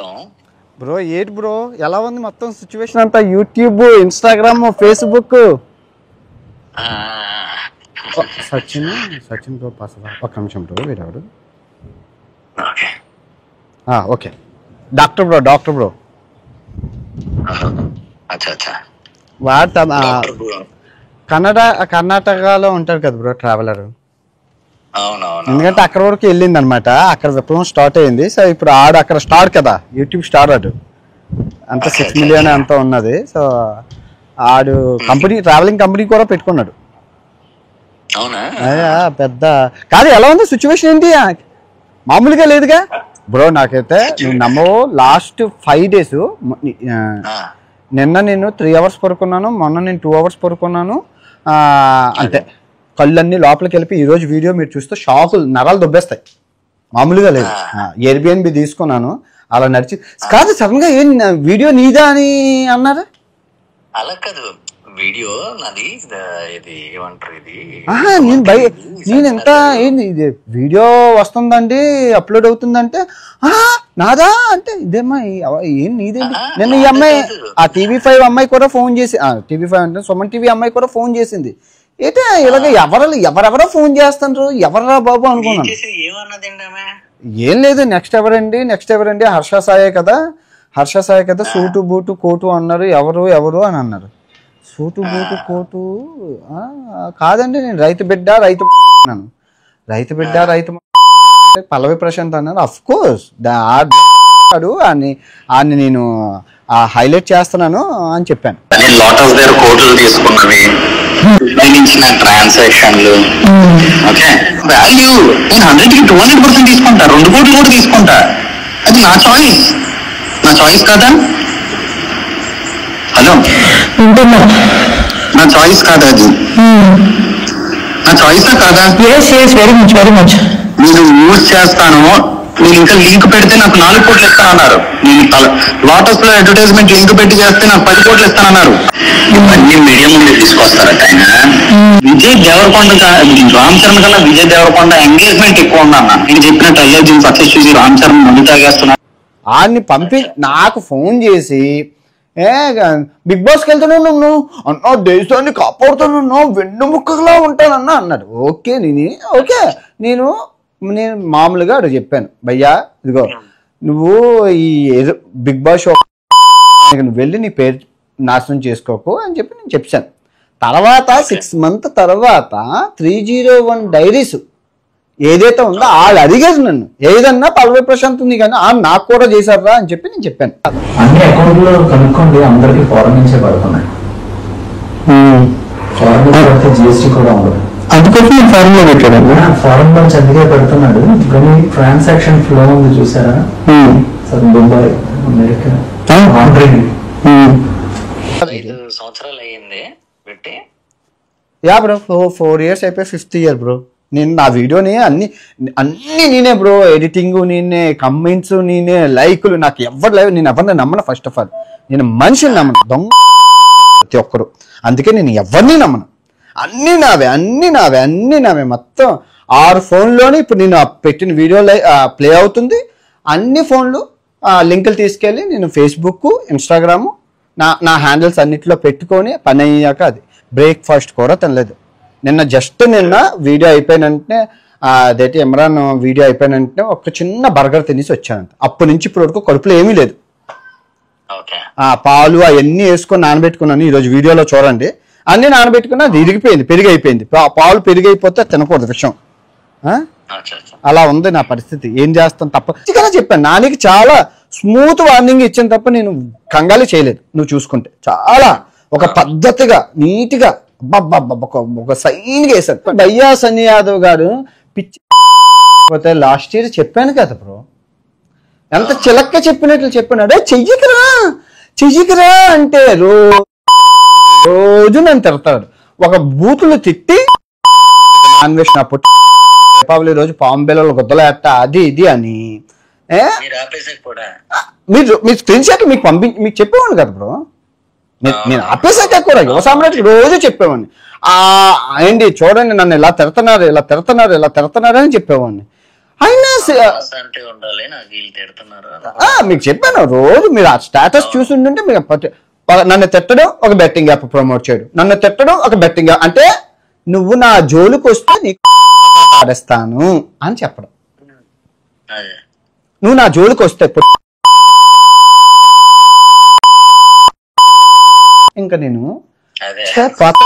మొత్తం. బ్రో ఏంటి బ్రో ఎలా ఉంది మొత్తం సిచ్యువేషన్ అంతా? YouTube, Instagram, Facebook. Sachin bro ఒక్క నిమిషం బ్రో వీడెవడు? ఓకే డాక్టర్ బ్రో వాడు కర్ణాటకలో ఉంటారు కదా బ్రో ట్రావెలర్. ఎందుకంటే అక్కడ వరకు వెళ్ళింది అనమాట, అక్కడ విప్లవం స్టార్ట్ అయింది. సో ఇప్పుడు ఆడు అక్కడ స్టార్ కదా, యూట్యూబ్ స్టార్ ఆడు, అంత 6 million అంతా ఉన్నది. సో ఆడు కంపెనీ, ట్రావెలింగ్ కంపెనీ కూడా పెట్టుకున్నాడు. పెద్ద కాదు. ఎలా ఉంది సిచ్యువేషన్? ఏంటి మామూలుగా లేదుగా బ్రో. నాకైతే నువ్వు నమ్మవు, లాస్ట్ 5 days నిన్న నేను 3 hours పడుకున్నాను, మొన్న నేను 2 hours పడుకున్నాను అంతే. కళ్ళన్నీ లోపలికి వెళ్ళి ఈరోజు వీడియో మీరు చూస్తే షాకులు, నరాలు దొబ్బేస్తాయి. మామూలుగా లేదు. ఎయిర్బిఎన్బి తీసుకున్నాను, అలా నడిచి కాదు సడన్ గా ఏం వీడియో నీదా అని అన్నారా? అలా కాదు, వీడియో నాది. ఇది ఏమంటారు, ఇది నేను ఎంత ఏంది ఇది వీడియో వస్తుందండి, అప్లోడ్ అవుతుందంటే నాదా అంటే ఇదేమ్మా ఏం నీదేంటి? నేను ఈ అమ్మాయి ఆ TV5 అమ్మాయి కూడా ఫోన్ చేసి, TV5 అంటే సుమన్ టీవీ అమ్మాయి కూడా ఫోన్ చేసింది. ఏంటే ఇలాగ ఎవరెవరో ఫోన్ చేస్తుండ్రు, ఎవరా బాబు అనుకున్నాను. ఏం లేదు, నెక్స్ట్ ఎవరండి హర్ష సాయే కదా, సూటు బూటు కోటు అన్నారు. ఎవరు అని అన్నారు. సూటు బూటు కోటు కాదండి, నేను రైతు బిడ్డ పల్లవి ప్రశాంత్ అన్నారు. అఫ్ కోర్స్ అని నేను హైలైట్ చేస్తున్నాను అని చెప్పాను. ట్రాన్సాక్షన్లు వాల్యూ నేను 100కి 200% తీసుకుంటా, 2 కోట్లు కూడా తీసుకుంటా. అది నా చాయిస్ కాదా? హలో, నా చాయిస్ కాదా? అది నా చాయిసా కాదా? Very much. నేను యూజ్ చేస్తాను. నేను ఇంకా లింక్ పెడితే నాకు 4 కోట్లు ఇస్తానన్నారు. నేను లోటస్ లో అడ్వర్టైజ్మెంట్ లింక్ పెట్టి చేస్తే నాకు 10 కోట్లు ఇస్తానన్నారు. ఇవన్నీ మీడియం నుండి తీసుకొస్తారట ఆయన. విజయ్ దేవరకొండ, రామ్ చరణ్ కన్నా విజయ్ దేవరకొండ ఎంగేజ్మెంట్ ఎక్కువ ఉందన్న. నేను చెప్పినట్టు అయ్యో సక్సెస్ చూసి రామ్ చరణ్ ముందు తాగేస్తున్నారు. ఆయన్ని పంపి నాకు ఫోన్ చేసి బిగ్ బాస్కి వెళ్తున్నావు నువ్వు అన్నా, దేశాన్ని కాపాడుతున్నావు, వెన్నుముక్కలా ఉంటానన్నా అన్నాడు. నేను మామూలుగా అడు చెప్పాను, భయ్యా ఇదిగో నువ్వు ఈ బిగ్ బాస్ షో నువ్వు వెళ్ళి నీ పేరు నాశనం చేసుకోకు అని చెప్పి నేను చెప్పాను. తర్వాత 6 months తర్వాత 301 డైరీస్ ఏదైతే ఉందో వాళ్ళు అడిగారు నన్ను, ఏదన్నా పల్లవి ప్రశాంత్ ఉంది కానీ నాకు కూడా చేశారా అని చెప్పి నేను చెప్పాను. అన్ని అకౌంట్లో కనుక్కోండి, అందరికి ఫారెన్ నుంచే పడుతున్నాయి. ఫారెన్ జిఎస్టీ కూడా ఉండదు, అందుకోసం నేను ఫారెన్ లో పెట్టాడు. ఫారెన్ నుంచి అందుకే పెడుతున్నాడు. కానీ ట్రాన్సాక్షన్ ఫ్లో ఉంది చూసారా, దుబాయ్, అమెరికా, 5 సంవత్సరాలు అయ్యింది పెట్టి. యా బ్రో 4 years అయిపోయి 5th year బ్రో. నేను నా వీడియోని అన్ని నేనే బ్రో, ఎడిటింగ్ నేనే, కమెంట్స్ నేనే, లైకులు నాకు ఎవరు లేవు. నేను ఎవరిని నమ్మను. ఫస్ట్ ఆఫ్ ఆల్ నేను మనిషిని నమ్మను, దొంగ ప్రతి ఒక్కరు. అందుకే నేను ఎవరిని నమ్మను. అన్నీ నావే మొత్తం 6 ఫోన్లోనే ఇప్పుడు నేను పెట్టిన వీడియో ప్లే అవుతుంది. అన్ని ఫోన్లు లింకులు తీసుకెళ్ళి నేను ఫేస్బుక్, ఇన్స్టాగ్రాము, నా హ్యాండిల్స్ అన్నిటిలో పెట్టుకొని పని అయ్యాక అది బ్రేక్ఫాస్ట్ కూడా తినలేదు. నిన్న వీడియో అయిపోయిన వెంటనే అదేంటి ఇమ్రాన్ వీడియో అయిపోయిన వెంటనే ఒక చిన్న బర్గర్ తినేసి వచ్చానంట. అప్పటి నుంచి ఇప్పటి వరకు కడుపులో ఏమీ లేదు. పాలు అవన్నీ వేసుకొని నానబెట్టుకున్నాను. ఈరోజు వీడియోలో చూడండి, అన్ని నానబెట్టుకున్నా అది ఇరిగిపోయింది, పెరిగి అయిపోయింది. పాలు పెరిగి అయిపోతే తినకూడదు విషయం. అలా ఉంది నా పరిస్థితి. ఏం చేస్తాను తప్ప చెప్పాను. నానికి చాలా స్మూత్ వార్నింగ్ ఇచ్చాను తప్ప నేను కంగాలి చేయలేదు. నువ్వు చూసుకుంటే చాలా ఒక పద్ధతిగా నీట్గా ఒక సైన్గా వేశారు. భయ్యా సన్నీ యాదవ్ గారు పిచ్చి లాస్ట్ ఇయర్ చెప్పాను కదా బ్రో, ఎంత చిలక్క చెప్పినట్లు చెప్పినాడే. చెయ్యకరా అంటే రోజు నన్ను తిడతాడు. ఒక బూతులు తిట్టి నాన్ వెజ్ నా పుట్టి దీపావళి రోజు పాంబేలో గుద్దలేట అది ఇది అని మీరు స్క్రీన్ షాట్ మీకు చెప్పేవాడిని కదా బ్రో. నేను ఆపేసాక కూడా యువ సామ్రాట్ రోజు చెప్పేవాడిని. ఏంటి చూడండి నన్ను ఇలా తిడుతున్నారు అని చెప్పేవాడిని. అయినా మీకు చెప్పాను, రోజు మీరు ఆ స్టేటస్ చూస్తుంటే మీరు నన్ను తిట్టడం ఒక బెట్టింగ్ యాప్ ప్రమోట్ చేయడం, నన్ను తిట్టడం ఒక బెట్టింగ్ యాప్, అంటే నువ్వు నా జోలికి వస్తే నీకు ఆడేస్తాను అని చెప్పడం. నువ్వు నా జోలికి వస్తే ఇంకా నేను కాదు,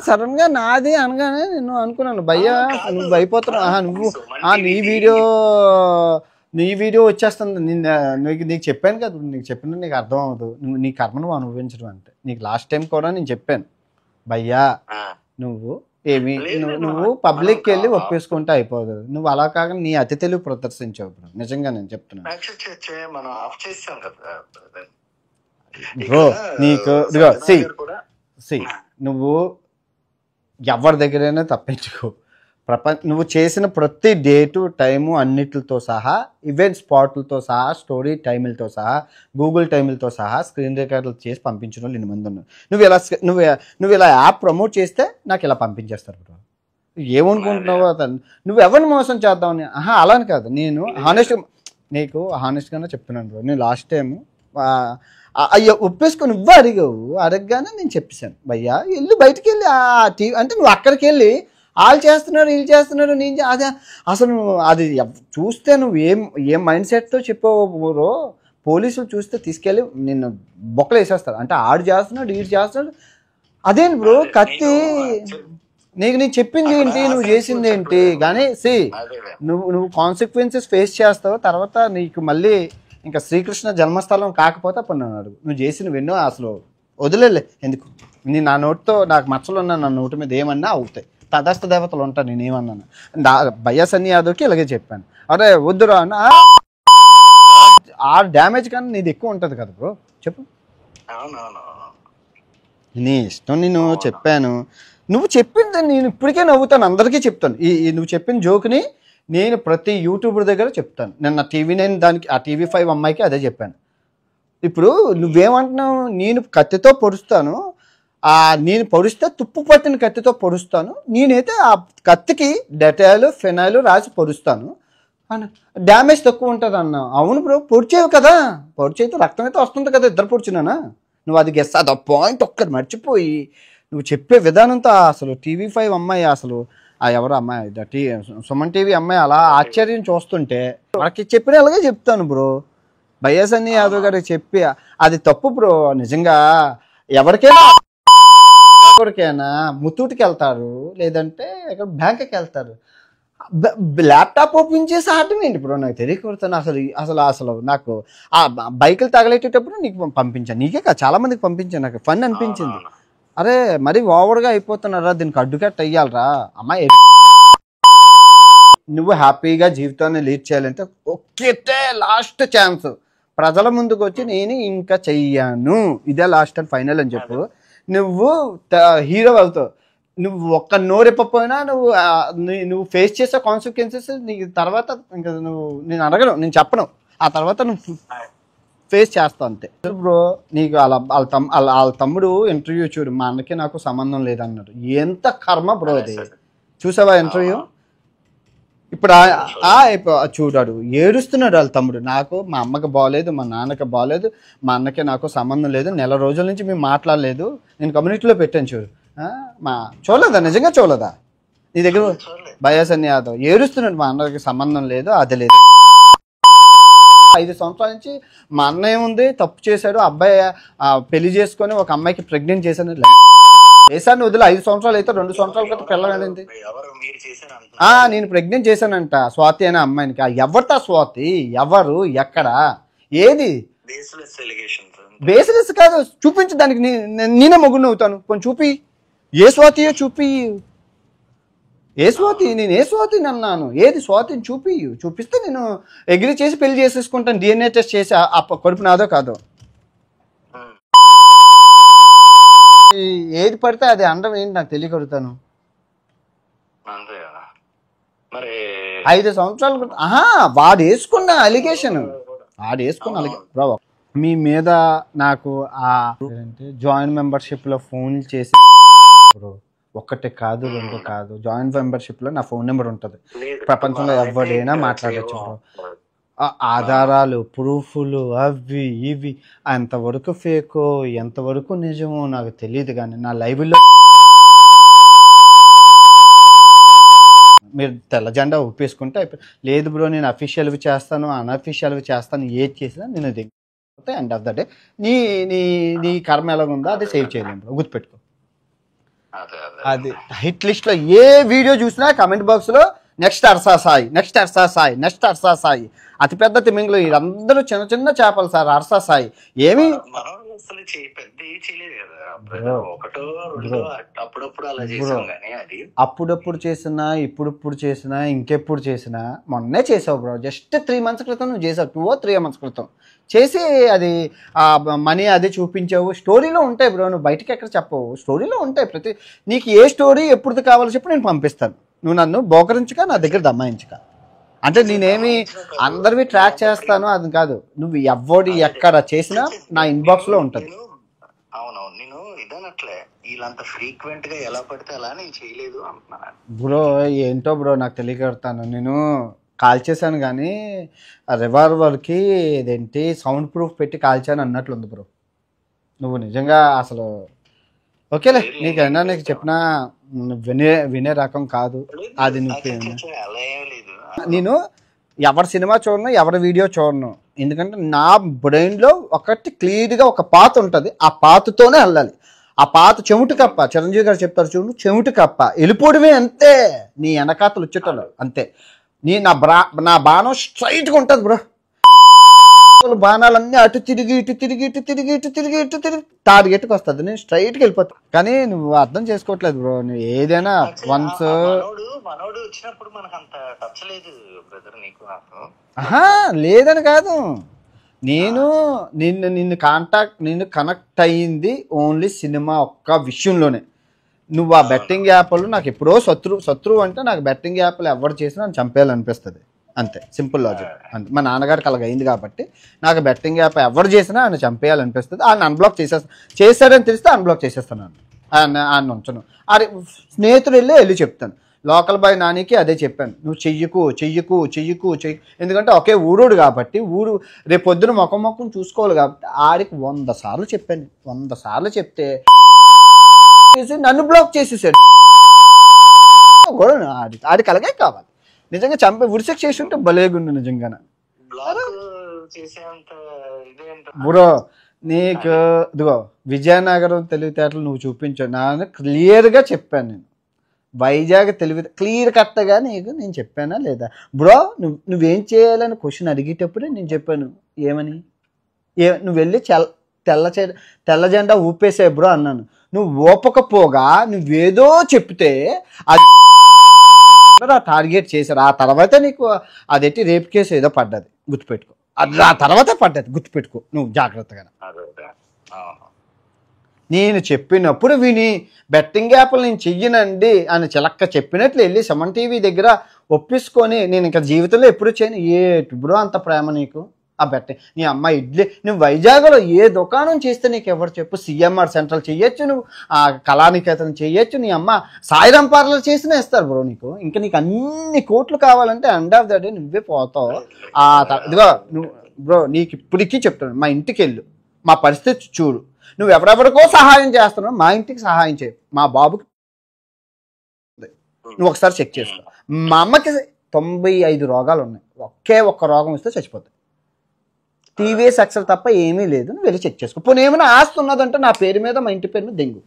సడన్ గా నాది అనగానే నేను అనుకున్నాను భయ్యా నువ్వు అయిపోతున్నావు, నువ్వు నీ వీడియో వచ్చేస్తుంది, నీకు చెప్పాను కదా, నీకు చెప్పిన నీకు అర్థం అవ్వదు, నువ్వు నీ కర్మను అనుభవించడం అంటే. నీకు లాస్ట్ టైం కూడా నేను చెప్పాను భయ్యా నువ్వు నువ్వు పబ్లిక్కి వెళ్ళి ఒప్పేసుకుంటే అయిపోదు, నువ్వు అలా కాక నీ అతి తెలివి ప్రదర్శించావు బ్రో, నిజంగా నేను చెప్తున్నాను బ్రో. నీకు నువ్వు ఎవరి దగ్గరైనా తప్పించుకో, నువ్వు చేసిన ప్రతి డేటు టైము అన్నిటితో సహా, ఈవెంట్ స్పాట్లతో సహా, స్టోరీ టైములతో సహా, గూగుల్ టైములతో సహా స్క్రీన్ రికార్డులు చేసి పంపించిన వాళ్ళు 8 మంది ఉన్నారు. నువ్వు ఇలా యాప్ ప్రమోట్ చేస్తే నాకు ఇలా పంపించేస్తారు బ్రో. ఏమనుకుంటున్నావు అతను, నువ్వు ఎవరిని మోసం చేద్దామని? అలా అని కాదు, నేను నీకు హానెస్ట్గానే చెప్తున్నాను బ్రో. నేను లాస్ట్ టైము అయ్యో ఒప్పేసుకొని నువ్వు అడగగానే నేను చెప్పేశాను భయ్యా వెళ్ళి బయటికి వెళ్ళి ఆ టీవీ అంటే నువ్వు అక్కడికి వెళ్ళి వాళ్ళు చేస్తున్నారు వీళ్ళు చేస్తున్నారు నేను అదే అసలు అది చూస్తే నువ్వు ఏం మైండ్ సెట్తో చెప్పావు, పోలీసులు చూస్తే తీసుకెళ్ళి నిన్ను బొక్కలు వేసేస్తారు. అంటే ఆడు చేస్తున్నాడు వీడు చేస్తున్నాడు, అదేంటి బ్రో కత్తి, నేను చెప్పింది ఏంటి నువ్వు చేసింది ఏంటి, కానీ నువ్వు కాన్సిక్వెన్సెస్ ఫేస్ చేస్తావు, తర్వాత నీకు మళ్ళీ ఇంకా శ్రీకృష్ణ జన్మస్థలం కాకపోతే అప్పుడు నన్ను అడుగు, నువ్వు చేసినవెన్నో అసలు వదిలేలే, ఎందుకు నేను నా నోటితో నాకు మచ్చలు ఉన్నా నా నోటి మీద ఏమన్నా అవుతాయి, తటస్థ దేవతలు ఉంటాను, నేనేమన్నాను భయ్యా సన్నీ యాదవ్కి ఇలాగే చెప్పాను, అరే వద్దురా అన్న ఆ డ్యామేజ్ కానీ నీది ఎక్కువ ఉంటుంది కదా బ్రో, చెప్పు నీ ఇష్టం, నేను చెప్పాను, నువ్వు చెప్పింది నేను ఇప్పటికే నవ్వుతాను, అందరికీ చెప్తాను, నువ్వు చెప్పిన జోక్ని నేను ప్రతి యూట్యూబర్ దగ్గర చెప్తాను. నిన్న TV9 దానికి ఆ TV5 అమ్మాయికి అదే చెప్పాను. ఇప్పుడు నువ్వేమంటున్నావు, నేను కత్తితో పొడుస్తాను, నేను పొడిస్తే తుప్పు పట్టిన కత్తితో పొడుస్తాను, నేనైతే ఆ కత్తికి డెటాయిల్ ఫెనాయిల్ రాసి పొడుస్తాను, డ్యామేజ్ తక్కువ ఉంటుంది అన్నా. అవును బ్రో పొడిచేవి కదా, పొడిచేస్తే రక్తం అయితే వస్తుంది కదా, ఇద్దరు పొడిచినానా, నువ్వు అది గెస్ అది పాయింట్ ఒక్కటి మర్చిపోయి నువ్వు చెప్పే విధానంతో అసలు TV5 అమ్మాయి అసలు ఎవరు అమ్మాయి సుమన్ టీవీ అమ్మాయి అలా ఆశ్చర్యం చూస్తుంటే వాళ్ళకి చెప్పిన అలాగే చెప్తాను బ్రో. భయ్యా సన్నీ యాదవ్ గారికి చెప్పి అది తప్పు బ్రో, నిజంగా ఎవరికైనా ముత్తూటికి వెళ్తారు, లేదంటే బ్యాంక్కి వెళ్తారు, ల్యాప్టాప్ ఓపెన్ చేసి ఆడటం ఏంటి బ్రో, నాకు తెలియకూడతాను అసలు నాకు ఆ బైకులు తగలేటప్పుడు నీకు పంపించాను, నీకే కాదు చాలా మందికి పంపించాను, నాకు ఫన్ అనిపించింది. అరే మరి ఓవర్గా అయిపోతున్నారా, దీనికి అడ్డుకట్ట అయ్యాలరా అమ్మాయి, నువ్వు హ్యాపీగా జీవితాన్ని లీడ్ చేయాలంటే ఒక్కటే లాస్ట్ ఛాన్స్, ప్రజల ముందుకు వచ్చి నేను ఇంకా చెయ్యాను ఇదే లాస్ట్ అండ్ ఫైనల్ అని చెప్పు, నువ్వు హీరో అవుతావు. నువ్వు ఒక్క నోరెప్పపోయినా నువ్వు ఫేస్ చేసే కాన్సిక్వెన్సెస్ నీకు తర్వాత ఇంకా నేను అడగను, నేను చెప్పను, ఆ తర్వాత నువ్వు ఫేస్ చేస్తా అంతే బ్రో. నీకు వాళ్ళ తమ్ముడు ఇంటర్వ్యూ చూడు, మా అన్నకి నాకు సంబంధం లేదన్నాడు, ఎంత కర్మ బ్రో అది, చూసావా ఇంటర్వ్యూ? ఇప్పుడు చూడాడు ఏడుస్తున్నాడు వాళ్ళ తమ్ముడు, నాకు మా అమ్మకి బాగోలేదు, మా నాన్నకి బాగోలేదు, మా అన్నకి నాకు సంబంధం లేదు, నెల రోజుల నుంచి మేము మాట్లాడలేదు, నేను కమ్యూనిటీలో పెట్టాను చూడు, చూడలేదా నిజంగా చూడలేదా నీ దగ్గర? భయ్యా సన్నీ యాదవ్ ఏడుస్తున్నాడు, మా అన్నకి సంబంధం లేదు అది లేదు. 5 సంవత్సరాల నుంచి మా అన్న ఏముంది తప్పు చేశాడు, అబ్బాయి పెళ్లి చేసుకొని ఒక అమ్మాయికి ప్రెగ్నెంట్ చేశాను, చేశాను వదిలే 5 సంవత్సరాలు అయితే 2 సంవత్సరాల క్రితం పిల్లలేంటి, నేను ప్రెగ్నెంట్ చేశానంట స్వాతి అనే అమ్మాయినికి. ఎవరితో స్వాతి, ఎవరు, ఎక్కడ, ఏది బేస్లెస్ కాదు, చూపించు దానికి నేనే మొగుడిని అవుతాను, కొంచెం చూపి, ఏ స్వాతియో చూపి, ఏ స్వాతి, నేను ఏ స్వాతిని అన్నాను, ఏది స్వాతిని చూపిస్తే నేను అగ్రీ చేసి పెళ్లి చేసేసుకుంటాను, DNA టెస్ట్ చేసి ఆ కడుపు నాదో కాదో, ఏది పడితే అది అండం ఏంటి నాకు తెలియకడుగుతాను. 5 సంవత్సరాలు వాడు వేసుకున్న అలిగేషన్ బ్రో, మీ మీద నాకు జాయిన్ మెంబర్షిప్ లో ఫోన్ చేసి బ్రో ఒకటి కాదు, రెండు కాదు, జాయింట్ మెంబర్షిప్ లో నా ఫోన్ నెంబర్ ఉంటుంది. ప్రపంచంలో ఎవరైనా మాట్లాడచ్చు బ్రో. ఆధారాలు, ప్రూఫ్లు, అవి ఇవి ఎంతవరకు ఫేకో ఎంతవరకు నిజమో నాకు తెలియదు. కానీ నా లైవ్లో మీరు తెల్ల జెండా ఊపేసుకుంటే లేదు బ్రో నేను అఫీషియల్వి చేస్తాను, అన్అఫీషియల్వి చేస్తాను, ఏది చేసినా నేను దిగిపోతే ఎండ్ ఆఫ్ ద డే నీ నీ నీ కర్మ ఎలాగుందో అది సేవ్ చేయలేము బ్రో, గుర్తుపెట్టుకో. అది హిట్ లిస్ట్ లో ఏ వీడియో చూసినా కమెంట్ బాక్స్ లో next Arsa Sai, next Arsa Sai, next Arsa Sai. అతిపెద్ద తిమింగ్లు వీళ్ళందరూ చిన్న చిన్న చేపలు సార్. అర్సా సాయి ఏమి అప్పుడప్పుడు చేసినా, ఇప్పుడు చేసినా, ఇంకెప్పుడు చేసినా, మొన్నే చేసావు బ్రో. జస్ట్ 3 months క్రితం నువ్వు చేసావు, 2 or 3 months క్రితం చేసి అది మనీ అదే చూపించావు. స్టోరీలో ఉంటాయి బ్రో, నువ్వు బయటకి ఎక్కడ చెప్పవు, స్టోరీలో ఉంటాయి. ప్రతి నీకు ఏ స్టోరీ ఎప్పుడు కావాలో చెప్పి నేను పంపిస్తాను. నువ్వు నన్ను బోకరించుక నా దగ్గర దమ్మాయించుక. అంటే నేనేమి అందరివి ట్రాక్ చేస్తాను అది కాదు, నువ్వు ఎవడి ఎక్కడ చేసినా నా ఇన్బాక్స్ లో ఉంటుంది. అవునవును, నేను ఇదనట్లే వీళ్ళంత ఫ్రీక్వెంట్ గా ఎలా పడితే అలా నేను చేయలేదు అంటున్నాను బ్రో. ఏంటో బ్రో నాకు తెలియకడతాను. నేను కాల్ చేశాను కానీ రివాల్వర్కి ఇదేంటి సౌండ్ ప్రూఫ్ పెట్టి కాల్చాను అన్నట్లుంది బ్రో. నువ్వు నిజంగా అసలు ఓకేలే, నీకైనా నీకు చెప్పినా వినే రకం కాదు అది. నేను ఎవరి సినిమా చూడను, ఎవరి వీడియో చూడను. ఎందుకంటే నా బ్రెయిన్లో ఒకటి క్లియర్గా ఒక పాత ఉంటుంది, ఆ పాతతోనే వెళ్ళాలి. ఆ పాత చెవిటి కప్ప, చిరంజీవి గారు చెప్తారు చూడు, చెవిటి కప్ప వెళ్ళిపోవడమే అంతే. నీ వెనకాతలు వచ్చేటోళ్ళు అంతే. నా బాణం స్ట్రైట్గా ఉంటుంది బ్రో. బాణాలన్నీ అటు తిరిగి ఇటు తిరిగి ఇటు తిరిగి ఇటు తిరిగి ఇటు తిరిగి టార్గెట్కి వస్తుంది. నేను స్ట్రైట్గా వెళ్ళిపోతా. కానీ నువ్వు అర్థం చేసుకోవట్లేదు బ్రో. నువ్వు ఏదైనా వన్స్ లేదని కాదు, నేను నిన్ను కనెక్ట్ అయ్యింది ఓన్లీ సినిమా ఒక్క విషయంలోనే. నువ్వు ఆ బెట్టింగ్ యాప్లు నాకు ఎప్పుడో శత్రువు అంటే నాకు బెట్టింగ్ యాప్లు ఎవరు చేసినా నన్ను చంపేయాలనిపిస్తుంది అంతే. సింపుల్ లాజిక్ అంతే. మా నాన్నగారికి అలాగ అయింది కాబట్టి నాకు బెట్టింగ్ యాప్ ఎవరు చేసినా ఆయన చంపేయాలనిపిస్తుంది. ఆయన అన్బ్లాక్ చేశాడని తెలిస్తే అన్బ్లాక్ చేసేస్తాను. ఆయన ఉంచను. అది స్నేహితుడు వెళ్ళి చెప్తాను. లోకల్ బాయ్ నానికి అదే చెప్పాను, నువ్వు చెయ్యకు. ఎందుకంటే ఒకే ఊరుడు కాబట్టి రేపు పొద్దున ముఖం చూసుకోవాలి కాబట్టి ఆడికి 100 సార్లు చెప్పాను. 100 సార్లు చెప్తే నన్ను బ్లాక్ చేసేసాడు. ఆడికి అలాగే కావాలి. నిజంగా చంపే ఉరిసెక్ చేసి ఉంటే భలేగుండు నిజంగానే బ్రో. నీకు ఇదిగో విజయనగరం తెలివితేటలు నువ్వు చూపించావు, నాన్న క్లియర్గా చెప్పాను. నేను వైజాగ్ క్లియర్ కట్టగా నీకు నేను చెప్పానా లేదా బ్రో? నువ్వేం చేయాలని క్వశ్చన్ అడిగేటప్పుడే నేను చెప్పాను. ఏమని? నువ్వు వెళ్ళి తెల్ల జెండా ఊపేసే బ్రో అన్నాను. నువ్వు ఊపకపోగా నువ్వేదో చెప్తే అది టార్గెట్ చేశారు. ఆ తర్వాత నీకు అదేంటి రేప్ కేసు ఏదో పడ్డది, గుర్తుపెట్టుకో. అది ఆ తర్వాత పడ్డది, గుర్తుపెట్టుకో నువ్వు జాగ్రత్తగా. నేను చెప్పినప్పుడు విని బెట్టింగ్ యాప్లు నేను చెయ్యనండి అని చిలక్క చెప్పినట్లు వెళ్ళి సుమన్ టీవీ దగ్గర ఒప్పించుకొని నేను ఇంకా జీవితంలో ఎప్పుడు చేయను. బ్రో అంత ప్రేమ నీకు ఆ బెట్టింగ్? నీ అమ్మ ఇడ్లీ నువ్వు వైజాగ్లో ఏ దుకాణం చేస్తే నీకు ఎవరు చెప్పు? సిఎంఆర్ సెంట్రల్ చెయ్యొచ్చు, నువ్వు ఆ కళానికేతనం చెయ్యొచ్చు, నీ అమ్మ సాయిరాం పార్లర్ చేసినా ఇస్తారు బ్రో నీకు. ఇంకా నీకు అన్ని కోట్లు కావాలంటే ఎండ్ ఆఫ్ ద డే నువ్వే పోతావు. ఇదిగో నువ్వు బ్రో నీకు ఇప్పటికీ చెప్తాను, మా ఇంటికి వెళ్ళు, మా పరిస్థితి చూడు. నువ్వు ఎవరెవరికో సహాయం చేస్తున్నావు, మా ఇంటికి సహాయం చేయి. మా బాబుకి నువ్వు ఒకసారి చెక్ చేసుకో. మా అమ్మకి 95 రోగాలు ఉన్నాయి, ఒక్క రోగం వస్తే చచ్చిపోతాయి. టీవీఎస్ ఎక్సెల్ తప్ప ఏమీ లేదు, నువ్వు వెళ్ళి చెక్ చేసుకో. పోనీ ఏమైనా ఆస్తి ఉన్నదంటే నా పేరు మీద మా ఇంటి పేరు మీద దెంగు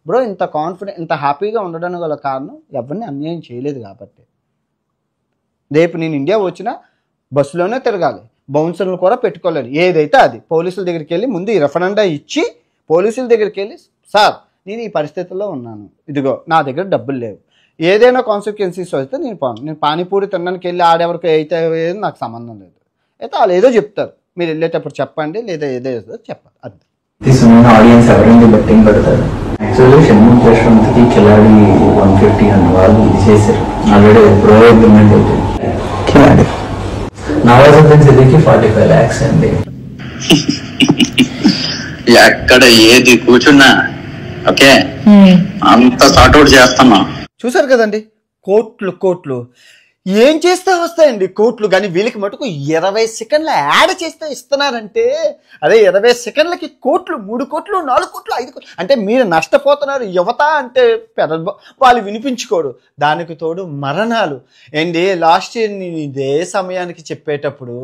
బ్రో. ఇంత కాన్ఫిడెంట్ ఇంత హ్యాపీగా ఉండడానికి గల కారణం ఎవరిని అన్యాయం చేయలేదు కాబట్టి. రేపు నేను ఇండియా వచ్చినా బస్సులోనే తిరగాలి, బౌన్సర్లు కూడా పెట్టుకోలేదు. ఏదైతే అది పోలీసుల దగ్గరికి వెళ్ళి ముందు ఈ రెఫరెండా ఇచ్చి పోలీసుల దగ్గరికి వెళ్ళి సార్ నేను ఈ పరిస్థితుల్లో ఉన్నాను, ఇదిగో నా దగ్గర డబ్బులు లేవు, ఏదైనా కాన్సిక్వెన్సీస్ వస్తే నేను పానీపూరి తినడానికి వెళ్ళి ఆడెవరికి అయితే నాకు సంబంధం లేదు. అయితే వాళ్ళు ఏదో చెప్తారు, మీరు వెళ్ళేటప్పుడు చెప్పండి, లేదా ఏదో చెప్పాలి అంతే. ఆడియన్స్ ఎవరైనా బెట్టింగ్ పెడతారు. యాక్చువల్లీ షణ్ముఖ్ యశ్వంత్కి కిలాడి 150 అని వాళ్ళు ఇది చేశారు ఆల్రెడీ, ప్రో ఇంప్లిమెంట్ అయిపోయింది. కిలాడి నవాజుద్దీన్ సిద్దికి 45 lakhs అండి. ఎక్కడ ఏది కూర్చున్నా ఓకే, అంత సార్ట్అవుట్ చేస్తున్నా. చూసారు కదండి, కోట్లు కోట్లు ఏం చేస్తే వస్తాయండి కోట్లు, కానీ వీళ్ళకి మటుకు 20 సెకండ్ల యాడ్ చేస్తే ఇస్తున్నారంటే, అదే 20 సెకండ్లకి కోట్లు, 3 కోట్లు 4 కోట్లు 5 కోట్లు అంటే మీరు నష్టపోతున్నారు. యువత అంటే వాళ్ళు వినిపించుకోరు, దానికి తోడు మరణాలు. ఏంటి లాస్ట్ ఇయర్ నేను ఇదే సమయానికి చెప్పేటప్పుడు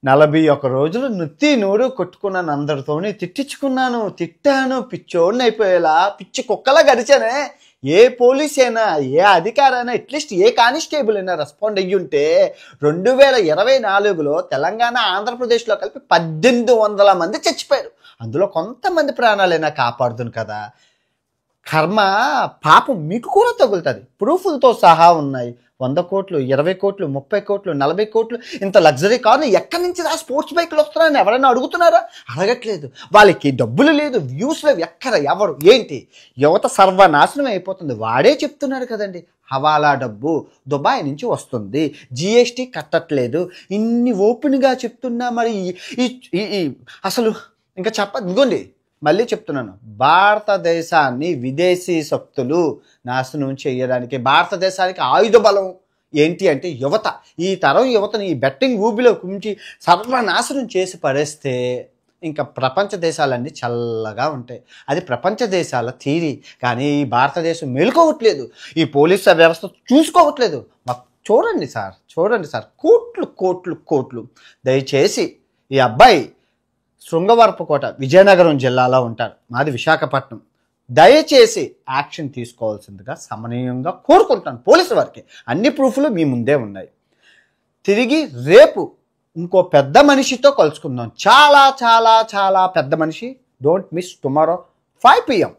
41 రోజులు నుత్తి నూరు కొట్టుకున్నాను, అందరితోని తిట్టించుకున్నాను, తిట్టాను, పిచ్చోడిని అయిపోయేలా పిచ్చి కుక్కలా గడిచానే. ఏ పోలీస్ అయినా, ఏ అధికారైనా, అట్లీస్ట్ ఏ కానిస్టేబుల్ అయినా రెస్పాండ్ అయ్యుంటే 2024లో తెలంగాణ ఆంధ్రప్రదేశ్లో కలిపి 1800 మంది చచ్చిపోయారు. అందులో కొంతమంది ప్రాణాలైనా కాపాడుతుంది కదా. కర్మ పాపం మీకు కూడా తగులుతుంది. ప్రూఫ్లతో సహా ఉన్నాయి. 100 కోట్లు 20 కోట్లు 30 కోట్లు 40 కోట్లు ఇంత లగ్జరీ కార్లు ఎక్కడి నుంచి రా స్పోర్ట్స్ బైక్లు వస్తున్నారని ఎవరైనా అడుగుతున్నారా? అడగట్లేదు. వాళ్ళకి డబ్బులు లేదు, వ్యూస్ లేవు, ఎక్కడ ఎవరు ఏంటి. యువత సర్వనాశనం అయిపోతుంది. వాడే చెప్తున్నాడు కదండి, హవాలా డబ్బు దుబాయ్ నుంచి వస్తుంది, జిఎస్టీ కట్టట్లేదు, ఇన్ని ఓపెన్గా చెప్తున్నా మరి అసలు ఇంకా ఇదిగోండి మళ్ళీ చెప్తున్నాను, భారతదేశాన్ని విదేశీ శక్తులు నాశనం చేయడానికి భారతదేశానికి ఆయుధ బలం ఏంటి అంటే యువత. ఈ తరం యువతని ఈ బెట్టింగ్ ఊబిలో కుంచి సర్వనాశనం చేసి పడేస్తే ఇంకా ప్రపంచ దేశాలన్నీ చల్లగా ఉంటాయి. అది ప్రపంచ దేశాల థీరీ. కానీ ఈ భారతదేశం మేలుకోవట్లేదు, ఈ పోలీస్ వ్యవస్థ చూసుకోవట్లేదు. చూడండి సార్, కోట్లు కోట్లు కోట్లు. దయచేసి ఈ అబ్బాయి శృంగవరపుకోట విజయనగరం జిల్లాలో ఉంటారు, మాది విశాఖపట్నం. దయచేసి యాక్షన్ తీసుకోవాల్సిందిగా సమనీయంగా కోరుకుంటాను. పోలీసు వారికి అన్ని ప్రూఫ్లు మీ ముందే ఉన్నాయి. తిరిగి రేపు ఇంకో పెద్ద మనిషితో కలుసుకుందాం. చాలా చాలా చాలా పెద్ద మనిషి. Don't miss tomorrow 5 PM.